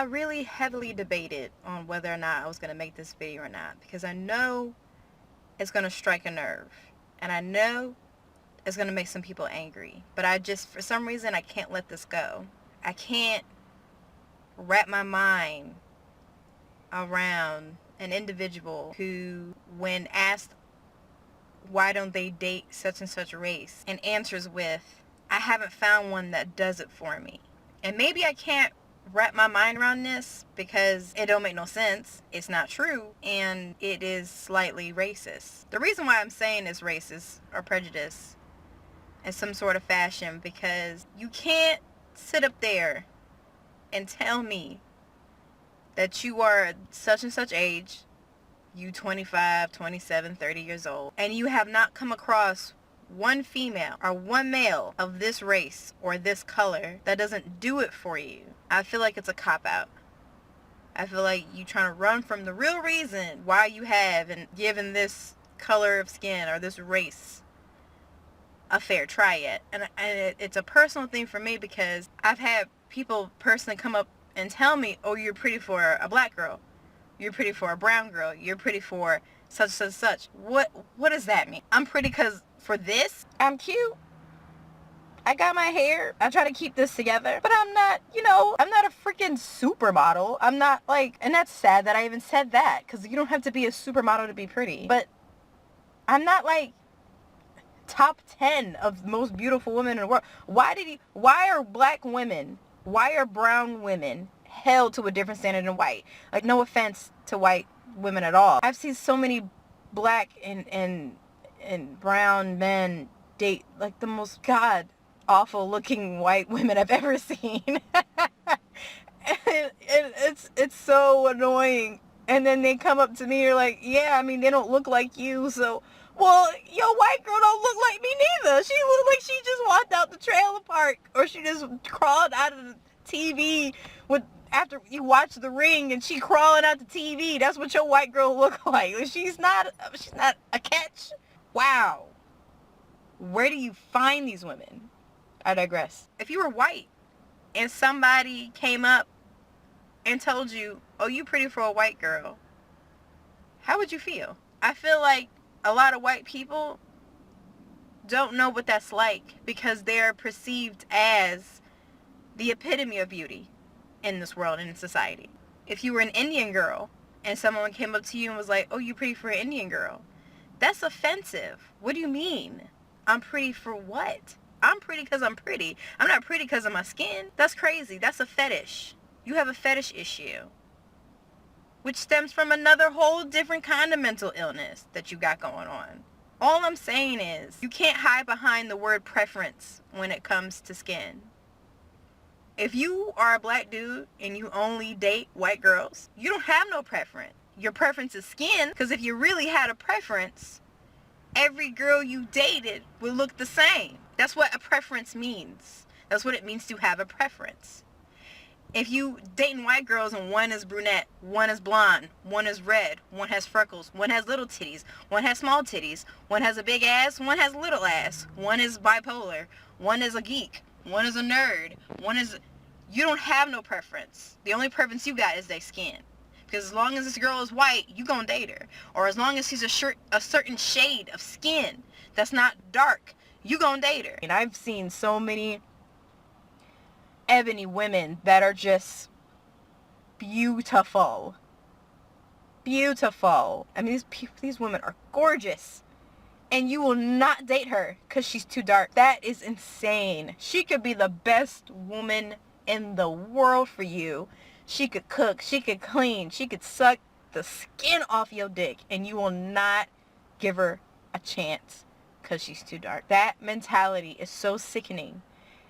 I really heavily debated on whether or not I was going to make this video or not, because I know it's going to strike a nerve, and I know it's going to make some people angry, but I just, for some reason, I can't let this go. I can't wrap my mind around an individual who, when asked why don't they date such and such race, and answers with, I haven't found one that does it for me. And maybe I can't wrap my mind around this because it don't make no sense. It's not true, and it is slightly racist. The reason why I'm saying it's racist or prejudice in some sort of fashion, because you can't sit up there and tell me that you are such and such age, you 25, 27, 30 years old, and you have not come across one female or one male of this race or this color that doesn't do it for you. I feel like it's a cop-out. I feel like you trying to run from the real reason why you have and given this color of skin or this race a fair try at. And it's a personal thing for me, because I've had people personally come up and tell me, oh, you're pretty for a black girl, you're pretty for a brown girl, you're pretty for such such such. What does that mean? I'm pretty because for this, I'm cute, I got my hair, I try to keep this together, but I'm not, I'm not a freaking supermodel. I'm not like, and that's sad that I even said that, because you don't have to be a supermodel to be pretty, but I'm not like top 10 of most beautiful women in the world. Why are black women, why are brown women held to a different standard than white? Like, no offense to white women at all. I've seen so many black and brown men date like the most god awful looking white women I've ever seen. It's so annoying. And then they come up to me, you're like, yeah, I mean, they don't look like you, so, well, your white girl don't look like me neither. She looked like she just walked out the trailer park, or she just crawled out of the TV after you watch The Ring, and she crawling out the TV. That's what your white girl look like. She's not a catch. Wow. Where do you find these women? I digress. If you were white and somebody came up and told you, oh, you pretty for a white girl, how would you feel? I feel like a lot of white people don't know what that's like, because they're perceived as the epitome of beauty in this world and in society. If you were an Indian girl and someone came up to you and was like, oh, you pretty for an Indian girl, that's offensive. What do you mean? I'm pretty for what? I'm pretty because I'm pretty. I'm not pretty because of my skin. That's crazy. That's a fetish. You have a fetish issue, which stems from another whole different kind of mental illness that you got going on. All I'm saying is, you can't hide behind the word preference when it comes to skin. If you are a black dude and you only date white girls, you don't have no preference. Your preference is skin, because if you really had a preference, every girl you dated would look the same. That's what a preference means. That's what it means to have a preference. If you dating white girls and one is brunette, one is blonde, one is red, one has freckles, one has little titties, one has small titties, one has a big ass, one has little ass, one is bipolar, one is a geek, one is a nerd, you don't have no preference. The only preference you got is their skin. Because as long as this girl is white, you gonna date her. Or as long as she's a certain shade of skin that's not dark, you gonna date her. And I've seen so many ebony women that are just beautiful. Beautiful. I mean, these women are gorgeous. And you will not date her because she's too dark. That is insane. She could be the best woman in the world for you. She could cook, she could clean, she could suck the skin off your dick, and you will not give her a chance because she's too dark. That mentality is so sickening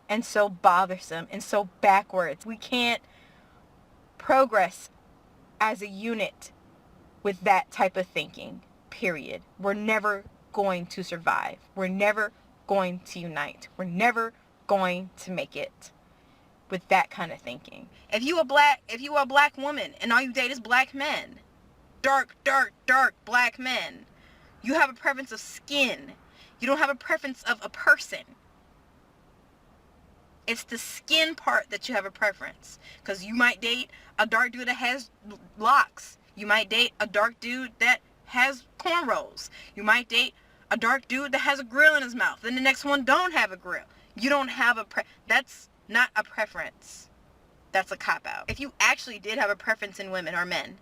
and so bothersome and so backwards. We can't progress as a unit with that type of thinking, period. We're never going to survive. We're never going to unite. We're never going to make it with that kind of thinking. If you a black woman and all you date is black men, dark black men, you have a preference of skin. You don't have a preference of a person. It's the skin part that you have a preference. Because you might date a dark dude that has locks. You might date a dark dude that has cornrows. You might date a dark dude that has a grill in his mouth. Then the next one don't have a grill. You don't have a that's not a preference. That's a cop-out. If you actually did have a preference in women or men,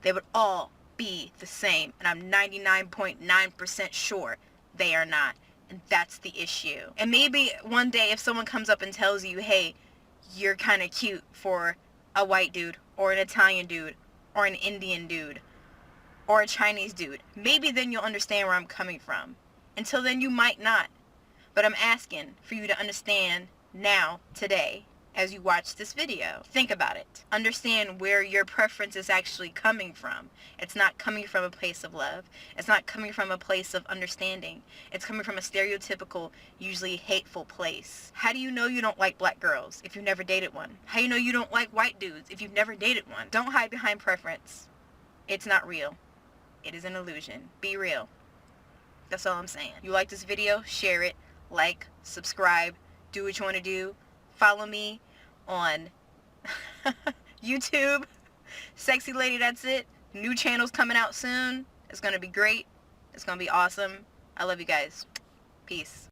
they would all be the same. And I'm 99.9% sure they are not. And that's the issue. And maybe one day if someone comes up and tells you, hey, you're kind of cute for a white dude or an Italian dude or an Indian dude or a Chinese dude, maybe then you'll understand where I'm coming from. Until then, you might not. But I'm asking for you to understand now, today, as you watch this video. Think about it. Understand where your preference is actually coming from. It's not coming from a place of love. It's not coming from a place of understanding. It's coming from a stereotypical, usually hateful place. How do you know you don't like black girls if you've never dated one? How do you know you don't like white dudes if you've never dated one? Don't hide behind preference. It's not real. It is an illusion. Be real. That's all I'm saying. You like this video? Share it. Like, subscribe, do what you want to do. Follow me on YouTube. Sexy Lady That's It. New channel's coming out soon. It's going to be great. It's going to be awesome. I love you guys. Peace.